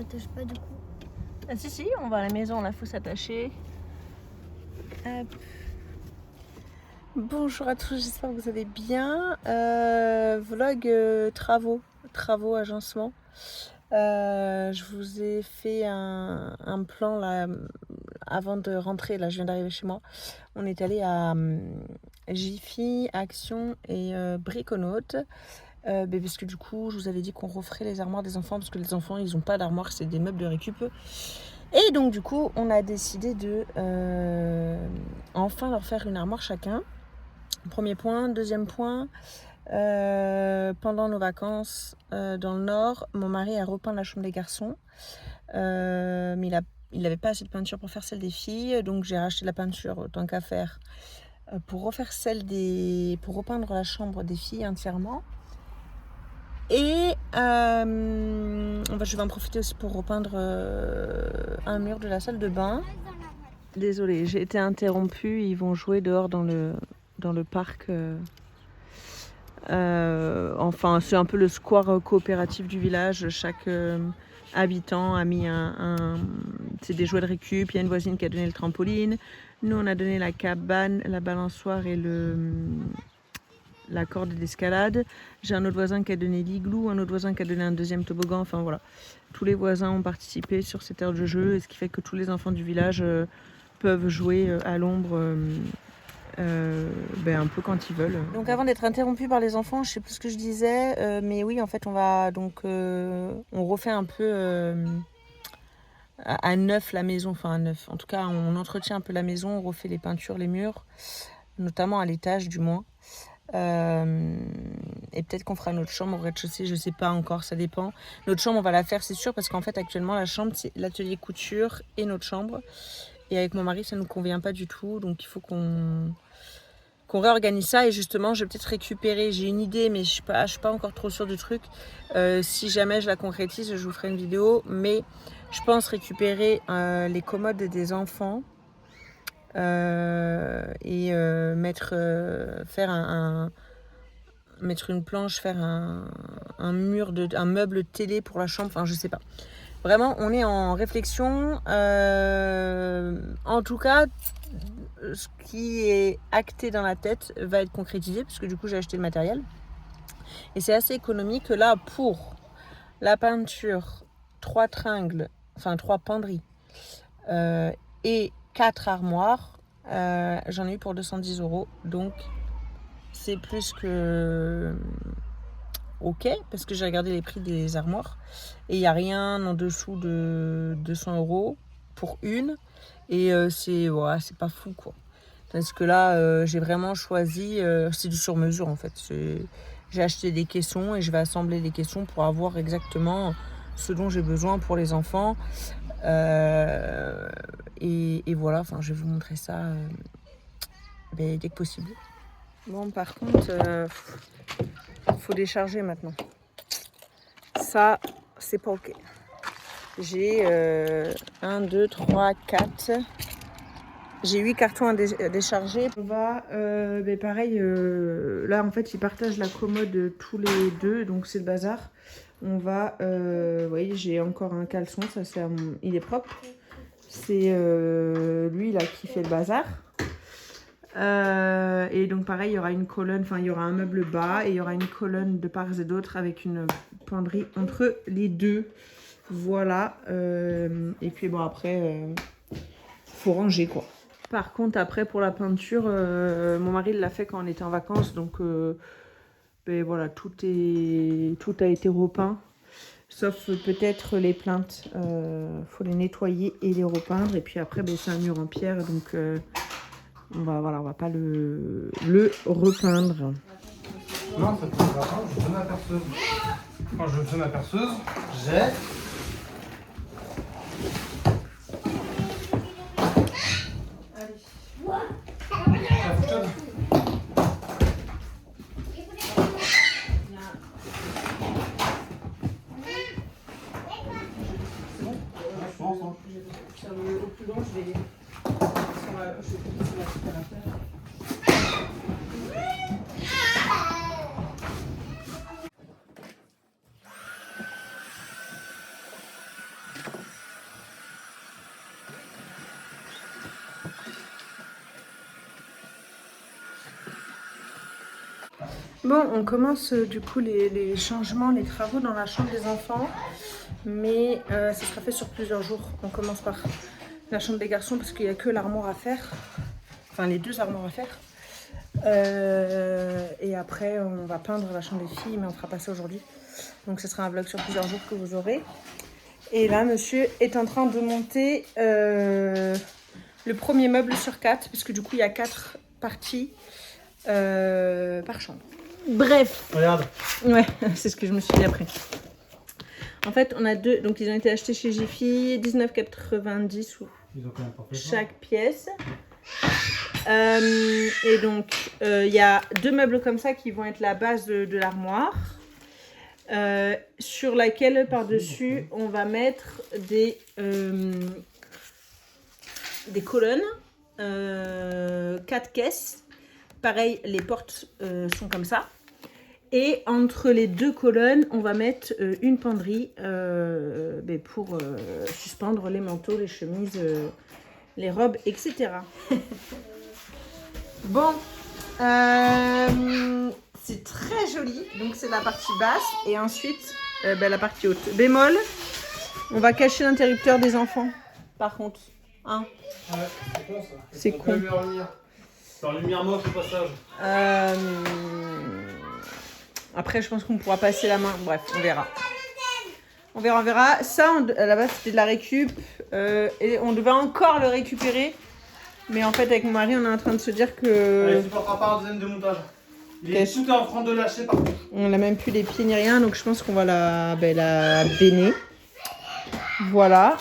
s'attache pas du coup. Ah si, on va à la maison, là, faut s'attacher. Hop. Bonjour à tous, j'espère que vous allez bien. Vlog travaux, agencement. Je vous ai fait un plan là avant de rentrer. Là, je viens d'arriver chez moi. On est allé à Jiffy, Action et Briconote. Parce que du coup, je vous avais dit qu'on referait les armoires des enfants parce que les enfants, ils n'ont pas d'armoire, c'est des meubles de récup. Et donc, du coup, on a décidé de enfin leur faire une armoire chacun. Premier point. Deuxième point, pendant nos vacances dans le Nord, mon mari a repeint la chambre des garçons. Mais il n'avait pas assez de peinture pour faire celle des filles. Donc, j'ai racheté la peinture, tant qu'à faire, pour refaire pour repeindre la chambre des filles entièrement. Et je vais en profiter aussi pour repeindre un mur de la salle de bain. Désolée, j'ai été interrompue. Ils vont jouer dehors dans le parc. Enfin, c'est un peu le square coopératif du village. Chaque habitant a mis c'est des jouets de récup. Il y a une voisine qui a donné le trampoline. Nous, on a donné la cabane, la balançoire et la corde d'escalade. J'ai un autre voisin qui a donné l'igloo, un autre voisin qui a donné un deuxième toboggan. Enfin voilà, tous les voisins ont participé sur cette aire de jeu, et ce qui fait que tous les enfants du village peuvent jouer à l'ombre un peu quand ils veulent. Donc avant d'être interrompu par les enfants, je sais plus ce que je disais, mais oui, en fait, on va donc on refait un peu à neuf la maison, enfin à neuf. En tout cas, on entretient un peu la maison, on refait les peintures, les murs, notamment à l'étage du moins. Et peut-être qu'on fera notre chambre au rez-de-chaussée, je sais pas encore, ça dépend. Notre chambre, on va la faire, c'est sûr, parce qu'en fait, actuellement, la chambre, c'est l'atelier couture et notre chambre. Et avec mon mari, ça nous convient pas du tout, donc il faut qu'on réorganise ça. Et justement, je vais peut-être récupérer, j'ai une idée, mais je suis pas encore trop sûre du truc. Si jamais je la concrétise, je vous ferai une vidéo, mais je pense récupérer les commodes des enfants. Et mettre une planche, faire un meuble télé pour la chambre, enfin je sais pas. Vraiment, on est en réflexion. En tout cas, ce qui est acté dans la tête va être concrétisé, puisque du coup j'ai acheté le matériel. Et c'est assez économique là pour la peinture, 3 tringles, enfin 3 penderies et 4 armoires. J'en ai eu pour 210 €, donc c'est plus que ok, parce que j'ai regardé les prix des armoires et il n'y a rien en dessous de 200 € pour une, et c'est pas fou quoi. Parce que là, j'ai vraiment choisi, c'est du sur-mesure en fait. J'ai acheté des caissons et je vais assembler les caissons pour avoir exactement ce dont j'ai besoin pour les enfants. Et voilà, enfin, je vais vous montrer ça dès que possible. Bon, par contre, faut décharger maintenant. Ça, c'est pas ok. J'ai 1, 2, 3, 4. J'ai 8 cartons à décharger. On va, pareil, là en fait ils partagent la commode tous les deux, donc c'est le bazar. On va, vous voyez, j'ai encore un caleçon, ça c'est il est propre. C'est lui là qui fait le bazar. Et donc pareil, il y aura une colonne, enfin il y aura un meuble bas et il y aura une colonne de part et d'autre avec une penderie entre les deux. Voilà. Et puis bon après, faut ranger quoi. Par contre, après, pour la peinture, mon mari l'a fait quand on était en vacances. Donc, voilà, tout a été repeint. Sauf peut-être les plinthes. Faut les nettoyer et les repeindre. Et puis après, c'est un mur en pierre. Donc, on va pas le repeindre. Non, ça ne pas. Je fais ma perceuse. Quand je fais ma perceuse, j'ai... Au plus long, je vais Bon, on commence du coup les changements, les travaux dans la chambre des enfants. Mais ça sera fait sur plusieurs jours. On commence par la chambre des garçons parce qu'il n'y a que l'armoire à faire. Enfin, les 2 armoires à faire. Et après, on va peindre la chambre des filles, mais on fera pas ça aujourd'hui. Donc, ce sera un vlog sur plusieurs jours que vous aurez. Et là, monsieur est en train de monter le premier meuble sur 4, parce que du coup, il y a 4 parties par chambre. Bref. Regarde. Ouais, c'est ce que je me suis dit après. En fait, on a 2, donc ils ont été achetés chez Jiffy, 19,90 chaque pièce. Et donc, il y a 2 meubles comme ça qui vont être la base de l'armoire, sur laquelle par-dessus, on va mettre des colonnes, 4 caisses. Pareil, les portes sont comme ça. Et entre les 2 colonnes, on va mettre une penderie pour suspendre les manteaux, les chemises, les robes, etc. Bon, c'est très joli. Donc c'est la partie basse et ensuite la partie haute. Bémol, on va cacher l'interrupteur des enfants. Par contre, hein. Ouais, c'est con ça. C'est con. C'est en lumière moche au passage. Après, je pense qu'on pourra passer la main. Bref, on verra. On verra. Ça, à la base, c'était de la récup. Et on devait encore le récupérer. Mais en fait, avec mon mari, on est en train de se dire que... Allez, tu porteras pas un deuxième démontage. Tout est en train de lâcher par contre. On n'a même plus les pieds ni rien. Donc, je pense qu'on va la béner. Voilà.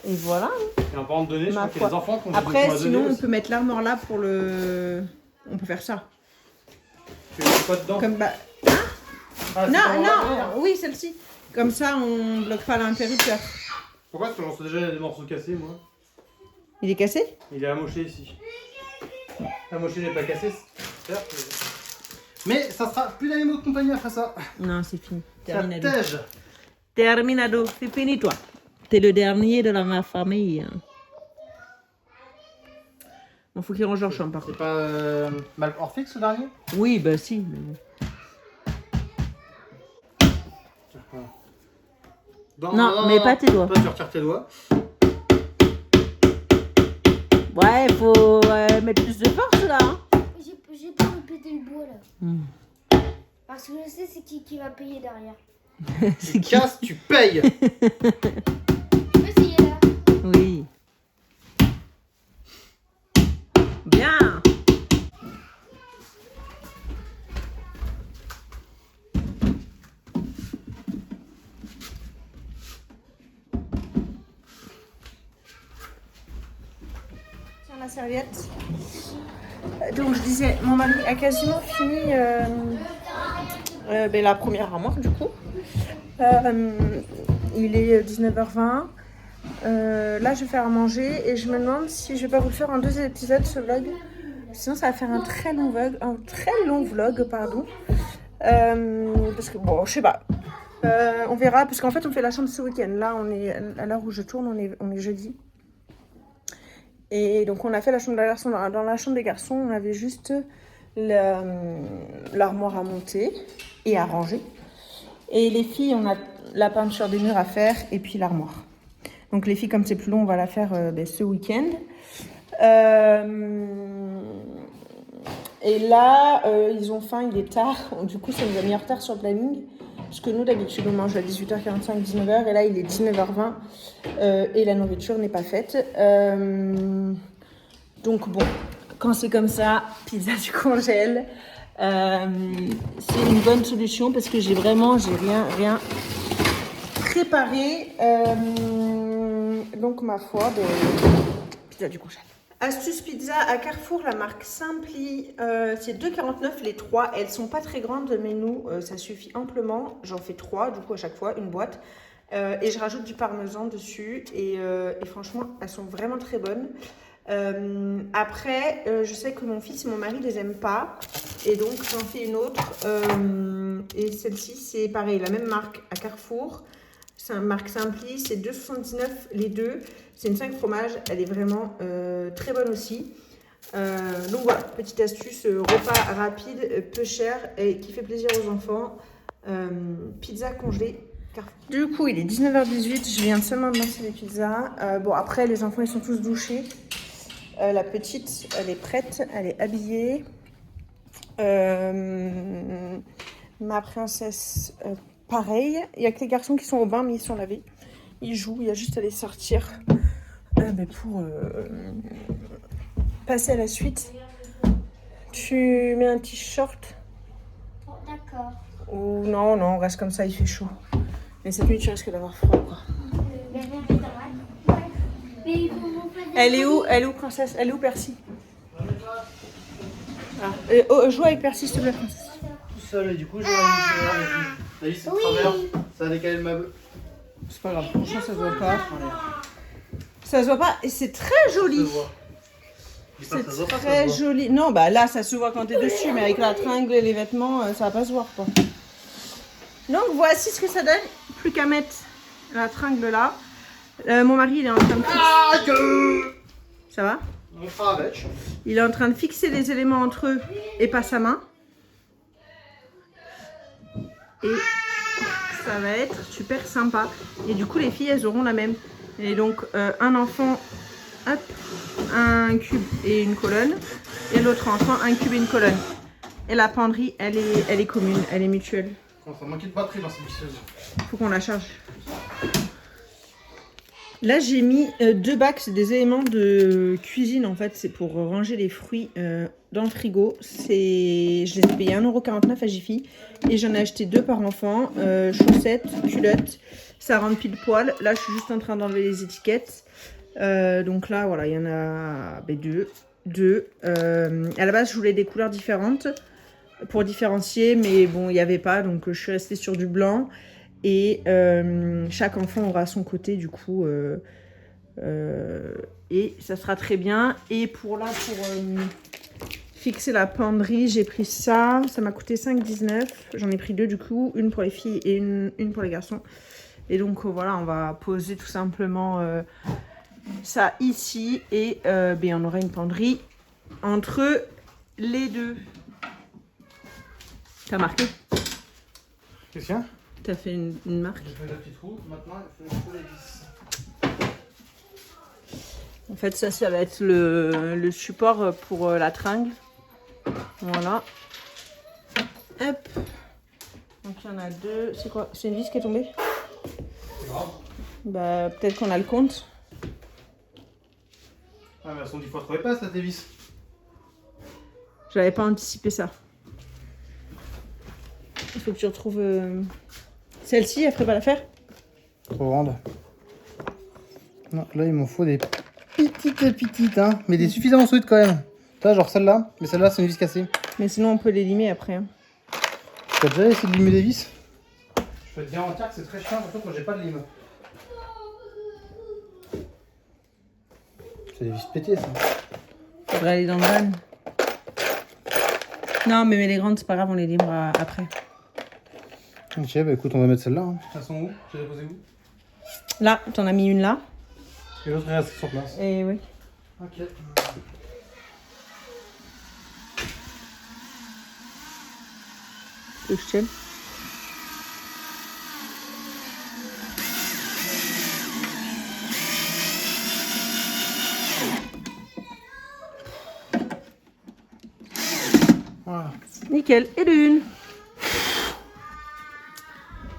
Et voilà. Et en parlant de données, je crois qu'il y a des enfants qui ont Après, sinon, on peut mettre l'armoire là pour le... On peut faire ça. Tu mets pas dedans. Comme oui, celle-ci. Comme ça, on bloque pas l'interrupteur. Pourquoi? Parce que j'en sais déjà des morceaux cassés, moi. Il est cassé? Il est amoché ici. Amoché n'est pas cassé, certes. Mais ça sera plus d'animaux de compagnie après ça. Non, c'est fini. Ça tège. Terminado. C'est fini, toi. T'es le dernier de ma famille. Bon, faut qu'il range leur chambre, par contre. C'est pas mal Orphix, ce dernier? Oui, bah si. Mais bon. Non, mais pas tes doigts. Toi, tu retires tes doigts. Ouais, faut mettre plus de force là. Hein. J'ai peur de péter le bois là. Parce que je sais c'est qui va payer derrière. Tu casses, tu payes. Tu peux essayer là? Oui. Bien. La serviette. Donc je disais, mon mari a quasiment fini la première armoire du coup. Il est 19h20. Là je vais faire à manger et je me demande si je vais pas vous le faire en 2 épisodes ce vlog. Sinon ça va faire un très long vlog, pardon. Parce que bon, je sais pas. On verra parce qu'en fait on fait la chambre ce week-end. Là on est à l'heure où je tourne, on est jeudi. Et donc on a fait la chambre des garçons. Dans la chambre des garçons, on avait juste l'armoire à monter et à ranger. Et les filles, on a la peinture des murs à faire et puis l'armoire. Donc les filles, comme c'est plus long, on va la faire ce week-end. Et là, ils ont faim, il est tard. Du coup, ça nous a mis en retard sur le planning. Parce que nous, d'habitude, on mange à 18h45, 19h. Et là, il est 19h20. Et la nourriture n'est pas faite. Donc, bon, quand c'est comme ça, pizza du congèle. C'est une bonne solution parce que j'ai rien préparé. Donc, ma foi, pizza du congèle. Astuce pizza à Carrefour, la marque Simply, c'est 2,49 les 3. Elles sont pas très grandes, mais nous, ça suffit amplement. J'en fais 3, du coup, à chaque fois, une boîte. Et je rajoute du parmesan dessus. Et franchement, elles sont vraiment très bonnes. Après, je sais que mon fils et mon mari les aiment pas. Et donc, j'en fais une autre. Et celle-ci, c'est pareil, la même marque à Carrefour. C'est une marque Simply, c'est 2,79 les 2. C'est une 5 fromages, elle est vraiment très bonne aussi. Donc voilà, petite astuce, repas rapide, peu cher et qui fait plaisir aux enfants. Pizza congelée. Du coup, il est 19h18, je viens seulement de lancer les pizzas. Bon, après, les enfants, ils sont tous douchés. La petite, elle est prête, elle est habillée. Ma princesse, pareil. Il n'y a que les garçons qui sont au bain, mais ils sont lavés. Ils jouent, il y a juste à les sortir pour passer à la suite. Tu mets un t-shirt Oh, d'accord. ou non, on reste comme ça, il fait chaud. Mais cette nuit, tu risques d'avoir froid, quoi. La mère est dans la... Ouais. Mais il faut vous faire des... Elle est où, princesse? Elle est où, Percy? Joue avec Percy, s'il te plaît, princesse. Tout seul et du coup, j'ai la vis est de travers. Ça a décalé le meuble. C'est pas grave, franchement, ça se voit pas. Ça se voit pas et c'est très Ça joli. se voit. C'est Ça se voit pas, ça très se voit. joli. Non, bah là, ça se voit quand t'es dessus, mais avec la tringle et les vêtements, ça va pas se voir, quoi. Donc, voici ce que ça donne. Plus qu'à mettre la tringle là. Mon mari, il est en train de fixer... Ah, que... Ça va? On fera avec. Il est en train de fixer les éléments entre eux et pas sa main. Et ça va être super sympa. Et du coup, les filles, elles auront la même. Et donc, un enfant, hop, un cube et une colonne. Et l'autre enfant, un cube et une colonne. Et la penderie, elle est commune, elle est mutuelle. Ça manquait de batterie dans cette visseuse. Faut qu'on la charge. Là, j'ai mis 2 bacs, c'est des éléments de cuisine en fait. C'est pour ranger les fruits dans le frigo. Je les ai payés 1,49 € à Jiffy. Et j'en ai acheté 2 par enfant. Chaussettes, culottes. Ça rentre pile poil. Là, je suis juste en train d'enlever les étiquettes. Donc là, voilà, il y en a 2. À la base, je voulais des couleurs différentes pour différencier. Mais bon, il n'y avait pas. Donc, je suis restée sur du blanc. Et chaque enfant aura son côté du coup et ça sera très bien. Et pour fixer la penderie, j'ai pris ça m'a coûté 5,19 €. J'en ai pris 2 du coup, une pour les filles et une pour les garçons. Et donc voilà, on va poser tout simplement ça ici et on aura une penderie entre les deux. T'as marqué? Qu'est-ce qu'il y a? T'as fait une marque? J'ai fait le petit trou, maintenant il faut les vis. En fait, ça va être le support pour la tringle. Voilà. Hop. Donc il y en a 2. C'est quoi? C'est une vis qui est tombée? C'est grave. Bah, peut-être qu'on a le compte. Ah, mais elles sont 10 fois trop épaisses là, tes vis. J'avais pas anticipé ça. Il faut que tu retrouves celle-ci, elle ferait pas l'affaire? Trop grande. Non, là il m'en faut des petites, hein. Mais des suffisamment solides quand même. Toi, genre celle-là, mais celle-là c'est une vis cassée. Mais sinon, on peut les limer après. Hein. Tu as déjà essayé de limer des vis? Je peux te garantir que c'est très chiant, surtout quand j'ai pas de lime. C'est des vis pétées ça. Faudrait aller dans le van. Non, mais les grandes, c'est pas grave, on les limera après. Ok, bah écoute, on va mettre celle-là. Hein. Elles sont où? Tu les as posées où? Là, t'en as mis une là. Et l'autre reste sur place. Et oui. Ok. Le chien. Voilà. Nickel. Et l'une.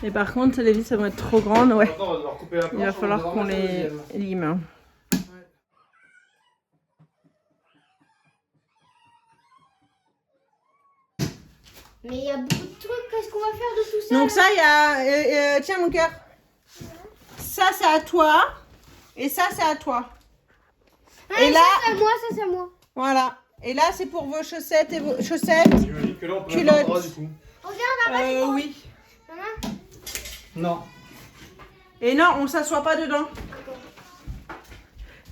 Et par contre, les vis, ça vont être trop grandes. Ouais. Maintenant, on va devoir couper la planche. Il va falloir qu'on les lime. Mais il y a beaucoup de trucs, qu'est-ce qu'on va faire de tout ça? Donc là ça, il y a... tiens mon cœur. Ça, c'est à toi. Et ça, c'est à toi. Ah, et ça, là... c'est à moi, ça c'est à moi. Voilà. Et là, c'est pour vos chaussettes et vos chaussettes. J'imagine que là, on peut Culotte. mettre un bras, du coup. Regarde, là-bas, c'est quoi? Oui. Maman. Non. Et non, on ne s'assoit pas dedans.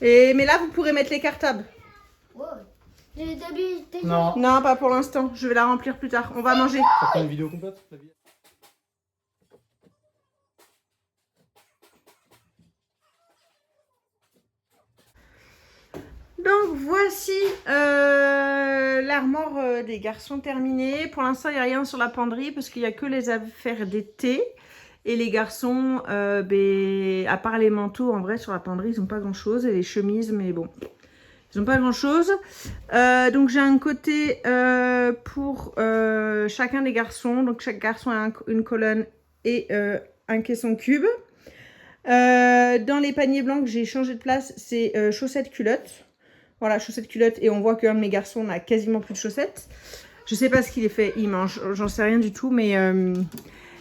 Mais là, vous pourrez mettre les cartables. Wow. J'ai d'habitude. Non. Non, pas pour l'instant. Je vais la remplir plus tard. On va manger. Ça fait une vidéo complète, la vie. Donc voici des garçons terminée. Pour l'instant, il n'y a rien sur la penderie parce qu'il n'y a que les affaires d'été. Et les garçons, à part les manteaux, en vrai, sur la penderie, ils n'ont pas grand-chose. Et les chemises, mais bon, ils n'ont pas grand-chose. Donc, j'ai un côté pour chacun des garçons. Donc, chaque garçon a une colonne et un caisson cube. Dans les paniers blancs que j'ai changé de place, c'est chaussettes culottes. Voilà, chaussettes culottes. Et on voit qu'un de mes garçons n'a quasiment plus de chaussettes. Je sais pas ce qu'il est fait. Il mange, j'en sais rien du tout, mais...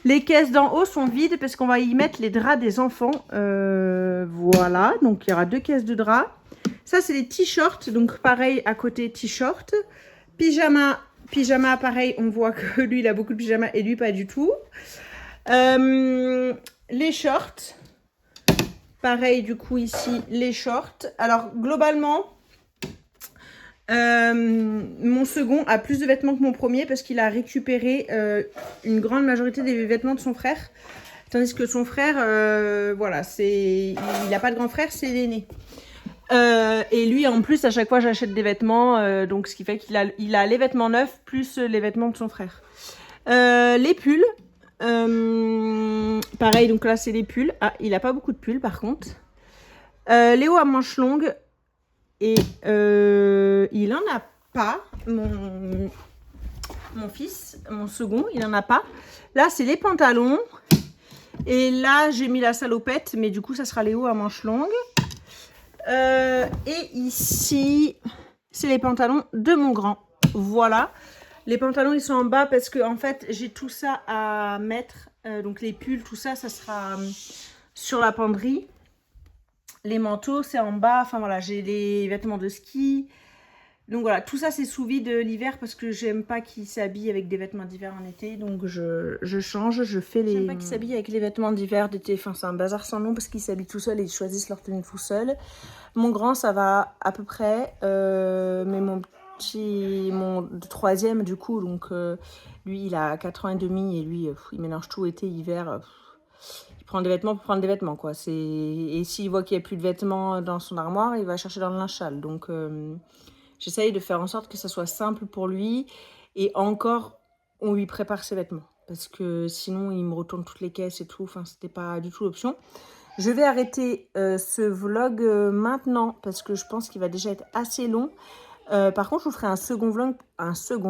les caisses d'en haut sont vides parce qu'on va y mettre les draps des enfants. Voilà, donc il y aura 2 caisses de draps. Ça, c'est les t-shirts. Donc, pareil, à côté, t-shirt. Pyjama, pareil, on voit que lui, il a beaucoup de pyjama et lui, pas du tout. Les shorts. Pareil, du coup, ici, les shorts. Alors, globalement... mon second a plus de vêtements que mon premier parce qu'il a récupéré une grande majorité des vêtements de son frère, tandis que son frère, voilà, il n'a pas de grand frère, c'est l'aîné. Et lui, en plus, à chaque fois, j'achète des vêtements, donc ce qui fait qu'il a les vêtements neufs plus les vêtements de son frère. Les pulls, pareil, donc là, c'est les pulls. Ah, il n'a pas beaucoup de pulls, par contre. Les hauts à manches longues. Et il en a pas, mon fils, mon second, il en a pas. Là, c'est les pantalons. Et là, j'ai mis la salopette, mais du coup, ça sera les hauts à manches longues. Et ici, c'est les pantalons de mon grand. Voilà. Les pantalons, ils sont en bas parce que, en fait, j'ai tout ça à mettre. Donc, les pulls, tout ça, ça sera sur la penderie. Les manteaux, c'est en bas. Enfin, voilà, j'ai les vêtements de ski. Donc, voilà, tout ça, c'est sous vide l'hiver parce que j'aime pas qu'ils s'habillent avec des vêtements d'hiver en été. Donc, je change, je fais les... J'aime pas qu'ils s'habillent avec les vêtements d'hiver d'été. Enfin, c'est un bazar sans nom parce qu'ils s'habillent tout seuls et ils choisissent leur tenue tout seuls. Mon grand, ça va à peu près. Mais mon troisième, du coup, donc, lui, il a 4 ans et demi et lui, il mélange tout été, hiver... prendre des vêtements pour prendre des vêtements, quoi. Et s'il voit qu'il n'y a plus de vêtements dans son armoire, il va chercher dans le linge sale. Donc, j'essaye de faire en sorte que ça soit simple pour lui. Et encore, on lui prépare ses vêtements. Parce que sinon, il me retourne toutes les caisses et tout. Enfin, c'était pas du tout l'option. Je vais arrêter ce vlog maintenant parce que je pense qu'il va déjà être assez long. Par contre, je vous ferai un second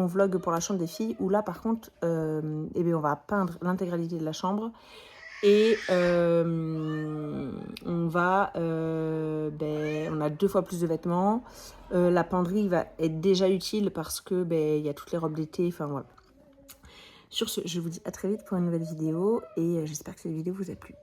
vlog pour la chambre des filles. Où là, par contre, eh bien, on va peindre l'intégralité de la chambre. Et on a 2 fois plus de vêtements. La penderie va être déjà utile parce que il y a toutes les robes d'été. Enfin voilà. Sur ce, je vous dis à très vite pour une nouvelle vidéo et j'espère que cette vidéo vous a plu.